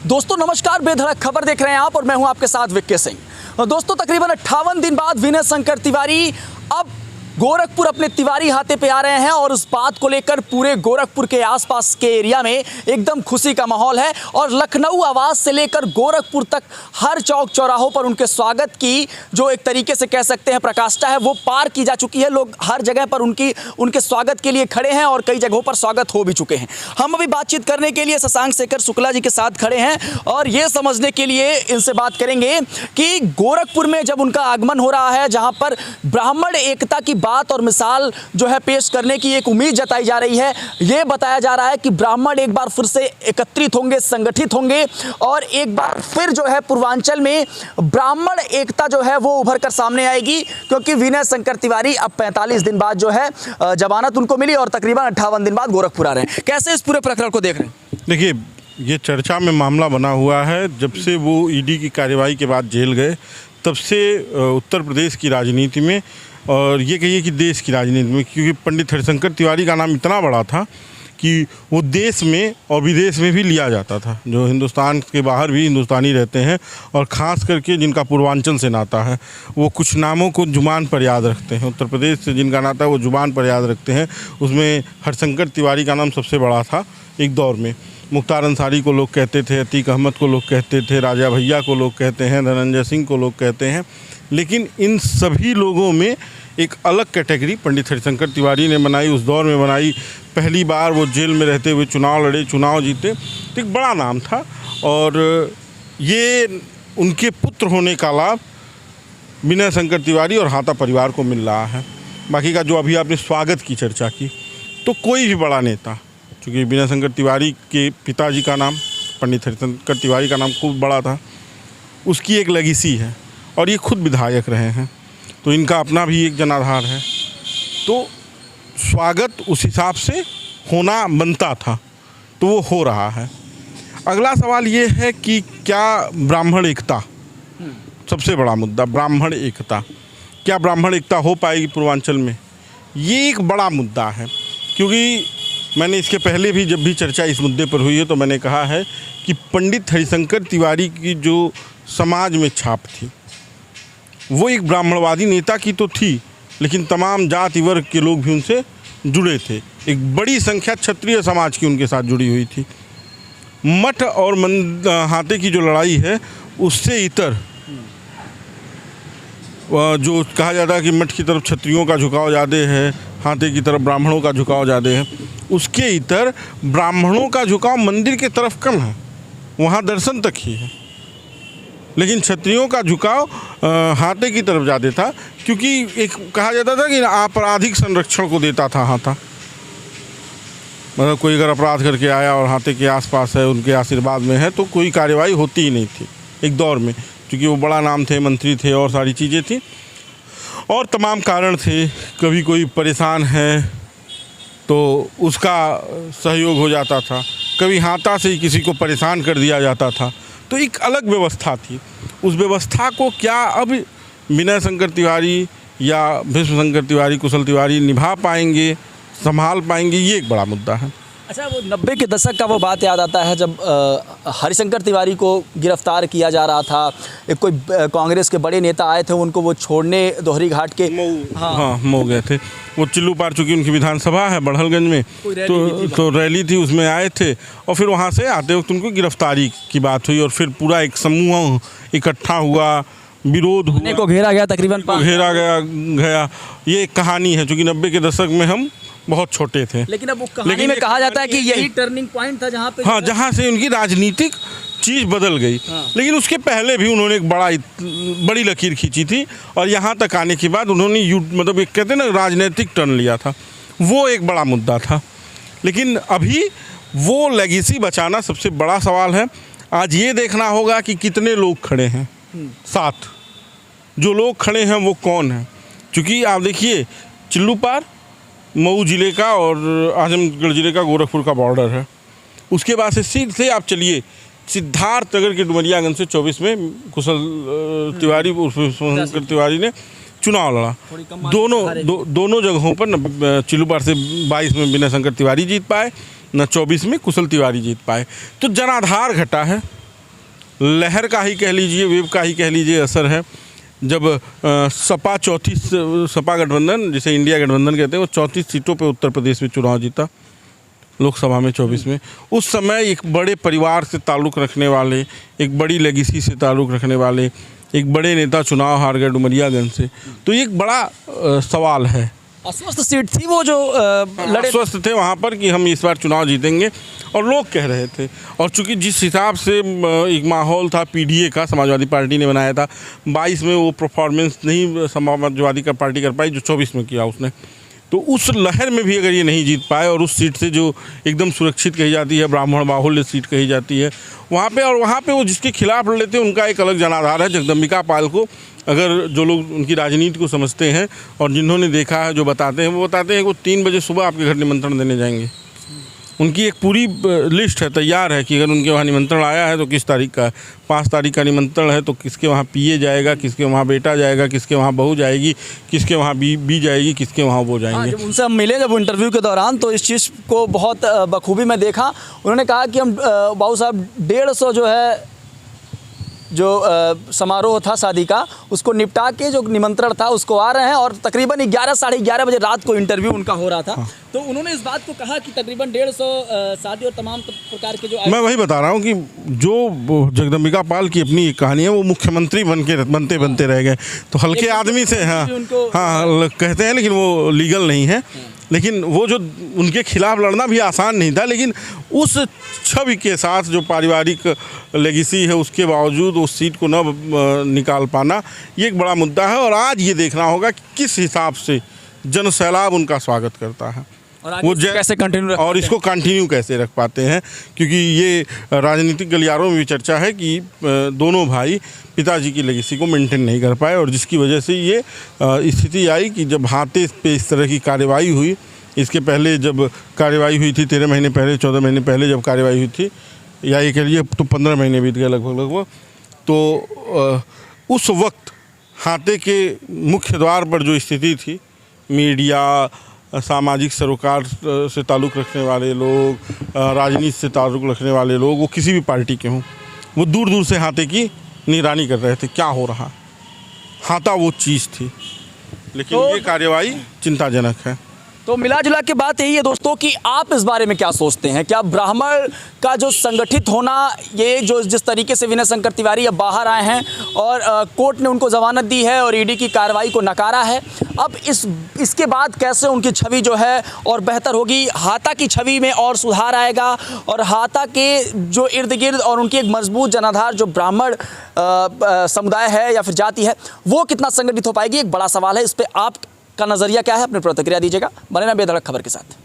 दोस्तों नमस्कार, बेधड़क खबर देख रहे हैं आप और मैं हूं आपके साथ विक्की सिंह। दोस्तों तकरीबन 58 दिन बाद विनय शंकर तिवारी अब गोरखपुर अपने तिवारी हाथे पे आ रहे हैं और उस बात को लेकर पूरे गोरखपुर के आसपास के एरिया में एकदम खुशी का माहौल है और लखनऊ आवाज से लेकर गोरखपुर तक हर चौक चौराहों पर उनके स्वागत की जो एक तरीके से कह सकते हैं प्रकाष्ठा है वो पार की जा चुकी है। लोग हर जगह पर उनके स्वागत के लिए खड़े हैं और कई जगहों पर स्वागत हो भी चुके हैं। हम अभी बातचीत करने के लिए शशांक शेखर शुक्ला जी के साथ खड़े हैं और ये समझने के लिए इनसे बात करेंगे कि गोरखपुर में जब उनका आगमन हो रहा है, जहां पर ब्राह्मण एकता की बात और मिसाल जो है पेश करने की एक उम्मीद जताई जा रही है। ये बताया जा रहा है कि ब्राह्मण एक बार फिर से एकत्रित होंगे, संगठित होंगे और एक बार फिर जो है पूर्वांचल में ब्राह्मण एकता जो है वो उभर कर सामने आएगी, क्योंकि विनय शंकर तिवारी अब 45 दिन बाद जो है जमानत उनको मिली और तकरीबन 58 दिन बाद गोरखपुर आ रहे हैं। कैसे इस पूरे प्रकरण को देख रहे हैं? देखिए, ये चर्चा में मामला बना हुआ है। जब से वो ईडी की कार्रवाई के बाद जेल गए तब से उत्तर प्रदेश की राजनीति में और ये कहिए कि देश की राजनीति में, क्योंकि पंडित हरिशंकर तिवारी का नाम इतना बड़ा था कि वो देश में और विदेश में भी लिया जाता था। जो हिंदुस्तान के बाहर भी हिंदुस्तानी रहते हैं और ख़ास करके जिनका पूर्वांचल से नाता है वो कुछ नामों को जुबान पर याद रखते हैं। उत्तर प्रदेश से जिनका नाता है वो जुबान पर याद रखते हैं। उसमें हरिशंकर तिवारी का नाम सबसे बड़ा था एक दौर में। मुख्तार अंसारी को लोग कहते थे, अतीक अहमद को लोग कहते थे, राजा भैया को लोग कहते हैं, धनंजय सिंह को लोग कहते हैं। लेकिन इन सभी लोगों में एक अलग कैटेगरी पंडित हरिशंकर तिवारी ने बनाई, उस दौर में बनाई। पहली बार वो जेल में रहते हुए चुनाव लड़े, चुनाव जीते, तो एक बड़ा नाम था। और ये उनके पुत्र होने का लाभ विनय शंकर तिवारी और हाथा परिवार को मिल रहा है। बाकी का जो अभी आपने स्वागत की चर्चा की, तो कोई भी बड़ा नेता, क्योंकि विनय शंकर तिवारी के पिताजी का नाम पंडित हरिशंकर तिवारी का नाम खूब बड़ा था, उसकी एक लेगेसी है और ये खुद विधायक रहे हैं, तो इनका अपना भी एक जनाधार है। तो स्वागत उस हिसाब से होना बनता था, तो वो हो रहा है। अगला सवाल ये है कि क्या ब्राह्मण एकता, सबसे बड़ा मुद्दा ब्राह्मण एकता, क्या ब्राह्मण एकता हो पाएगी पूर्वांचल में? ये एक बड़ा मुद्दा है, क्योंकि मैंने इसके पहले भी जब भी चर्चा इस मुद्दे पर हुई है तो मैंने कहा है कि पंडित हरिशंकर तिवारी की जो समाज में छाप थी वो एक ब्राह्मणवादी नेता की तो थी, लेकिन तमाम जाति वर्ग के लोग भी उनसे जुड़े थे। एक बड़ी संख्या क्षत्रिय समाज की उनके साथ जुड़ी हुई थी। मठ और हाथे की जो लड़ाई है उससे इतर जो कहा जाता है कि मठ की तरफ क्षत्रियों का झुकाव ज़्यादा है, हाथे की तरफ ब्राह्मणों का झुकाव ज़्यादा है, उसके इतर ब्राह्मणों का झुकाव मंदिर की तरफ कम है, वहाँ दर्शन तक ही है। लेकिन क्षत्रियों का झुकाव हाथे की तरफ ज़्यादा था, क्योंकि एक कहा जाता था कि आपराधिक संरक्षण को देता था हाथा। मतलब कोई अगर अपराध करके आया और हाथे के आसपास है, उनके आशीर्वाद में है, तो कोई कार्रवाई होती ही नहीं थी एक दौर में, क्योंकि वो बड़ा नाम थे, मंत्री थे और सारी चीज़ें थी और तमाम कारण थे। कभी कोई परेशान है तो उसका सहयोग हो जाता था, कभी हाथा से ही किसी को परेशान कर दिया जाता था, तो एक अलग व्यवस्था थी। उस व्यवस्था को क्या अब विनय शंकर तिवारी या भीष्म शंकर तिवारी, कुशल तिवारी निभा पाएंगे, संभाल पाएंगे, ये एक बड़ा मुद्दा है। अच्छा, वो 90 के दशक का वो बात याद आता है जब हरिशंकर तिवारी को गिरफ्तार किया जा रहा था। एक कोई कांग्रेस के बड़े नेता आए थे, उनको वो छोड़ने दोहरी घाट के मऊ गए थे। वो चिल्लू पार, चूँकि उनकी विधानसभा है बढ़लगंज में, तो रैली थी, उसमें आए थे और फिर वहाँ से आते वक्त उनको गिरफ्तारी की बात हुई और फिर पूरा एक समूह इकट्ठा हुआ, विरोध हुआ, को घेरा गया, तकरीबन घेरा गया। ये एक कहानी है, चूँकि 90 के दशक में हम बहुत छोटे थे। लेकिन अब वो कहानी में कहा जाता है कि यही टर्निंग पॉइंट था जहाँ पे, हाँ, जहाँ से उनकी राजनीतिक चीज़ बदल गई। लेकिन उसके पहले भी उन्होंने एक बड़ी लकीर खींची थी और यहाँ तक आने के बाद उन्होंने मतलब एक कहते हैं ना राजनीतिक टर्न लिया था, वो एक बड़ा मुद्दा था। लेकिन अभी वो लेगेसी बचाना सबसे बड़ा सवाल है। आज ये देखना होगा कि कितने लोग खड़े हैं साथ, जो लोग खड़े हैं वो कौन हैं। क्योंकि आप देखिए, चिल्लू पार मऊ ज़िले का और आजमगढ़ ज़िले का गोरखपुर का बॉर्डर है। उसके बाद से सीधे आप चलिए सिद्धार्थनगर के डुमरियागंज से 24 में कुशल तिवारी शंकर तिवारी ने चुनाव लड़ा। दोनों जगहों पर चिल्लू पार से 22 में विनय शंकर तिवारी जीत पाए, न 24 में कुशल तिवारी जीत पाए। तो जनाधार घटा है, लहर का ही कह लीजिए, वेव का ही कह लीजिए असर है। जब सपा गठबंधन, जिसे इंडिया गठबंधन कहते हैं, वो 34 सीटों पे उत्तर प्रदेश में चुनाव जीता, लोकसभा में 24 में। उस समय एक बड़े परिवार से ताल्लुक़ रखने वाले, एक बड़ी लेगेसी से ताल्लुक़ रखने वाले एक बड़े नेता चुनाव हार गए डुमरियागंज से। तो ये एक बड़ा सवाल है। अस्वस्थ सीट थी वो जो लड़े, अस्वस्थ थे वहाँ पर कि हम इस बार चुनाव जीतेंगे, और लोग कह रहे थे। और चूंकि जिस हिसाब से एक माहौल था पीडीए का, समाजवादी पार्टी ने बनाया था, 22 में वो परफॉर्मेंस नहीं समाजवादी का पार्टी कर पाई जो 24 में किया उसने। तो उस लहर में भी अगर ये नहीं जीत पाए, और उस सीट से जो एकदम सुरक्षित कही जाती है, ब्राह्मण बाहुल्य सीट कही जाती है वहाँ पे वो जिसके खिलाफ लड़ लेते हैं उनका एक अलग जनाधार है। जगदम्बिका पाल को अगर जो लोग उनकी राजनीति को समझते हैं और जिन्होंने देखा है, जो बताते हैं, वो बताते हैं कि वो 3 बजे सुबह आपके घर निमंत्रण देने जाएंगे। उनकी एक पूरी लिस्ट है, तैयार है कि अगर उनके वहाँ निमंत्रण आया है तो किस तारीख का है। 5 तारीख का निमंत्रण है तो किसके वहाँ पीए जाएगा, किसके वहाँ बेटा जाएगा, किसके वहाँ बहू जाएगी, किसके वहाँ बी जाएगी, किसके वहाँ वो जाएंगे। जब उनसे हम मिले जब इंटरव्यू के दौरान, तो इस चीज़ को बहुत बखूबी में देखा। उन्होंने कहा कि हम बाबू साहब 150 जो है जो समारोह था शादी का, उसको निपटा के जो निमंत्रण था उसको आ रहे हैं, और तकरीबन 11 साढ़े 11 बजे रात को इंटरव्यू उनका हो रहा था। तो उन्होंने इस बात को कहा कि तकरीबन 150 शादी और तमाम प्रकार के जो, मैं वही बता रहा हूँ कि जो जगदम्बिका पाल की अपनी एक कहानी है, वो मुख्यमंत्री बनते रह गए। तो हल्के आदमी से हाँ कहते हैं, लेकिन वो लीगल नहीं है। लेकिन वो जो उनके खिलाफ लड़ना भी आसान नहीं था, लेकिन उस छवि के साथ जो पारिवारिक लेगेसी है उसके बावजूद उस सीट को न निकाल पाना, ये एक बड़ा मुद्दा है। और आज ये देखना होगा कि किस हिसाब से जनसैलाब उनका स्वागत करता है, वो कैसे कंटिन्यू और इसको कंटिन्यू कैसे रख पाते हैं। क्योंकि ये राजनीतिक गलियारों में भी चर्चा है कि दोनों भाई पिताजी की लेगेसी को मेंटेन नहीं कर पाए, और जिसकी वजह से ये स्थिति आई कि जब हाथे पे इस तरह की कार्रवाई हुई। इसके पहले जब कार्रवाई हुई थी 13 महीने पहले, 14 महीने पहले जब कार्रवाई हुई थी, या ये कह लीजिए तो 15 महीने बीत गए लगभग। तो उस वक्त हाथे के मुख्य द्वार पर जो स्थिति थी, मीडिया, सामाजिक सरोकार से ताल्लुक़ रखने वाले लोग, राजनीति से ताल्लुक़ रखने वाले लोग, वो किसी भी पार्टी के हों, वो दूर दूर से हाथे की निगरानी कर रहे थे क्या हो रहा। हाथा वो चीज़ थी, लेकिन ये कार्रवाई चिंताजनक है। तो मिला जुला के बात यही है दोस्तों कि आप इस बारे में क्या सोचते हैं? क्या ब्राह्मण का जो संगठित होना, ये जो जिस तरीके से विनय शंकर तिवारी अब बाहर आए हैं और कोर्ट ने उनको जमानत दी है और ईडी की कार्रवाई को नकारा है, अब इसके बाद कैसे उनकी छवि जो है और बेहतर होगी? हाथा की छवि में और सुधार आएगा, और हाथा के जो इर्द गिर्द और उनकी एक मजबूत जनाधार जो ब्राह्मण समुदाय है या फिर जाति है, वो कितना संगठित हो पाएगी? एक बड़ा सवाल है। इस पर आपका नज़रिया क्या है? अपनी प्रतिक्रिया दीजिएगा। बने ना बेधड़क खबर के साथ।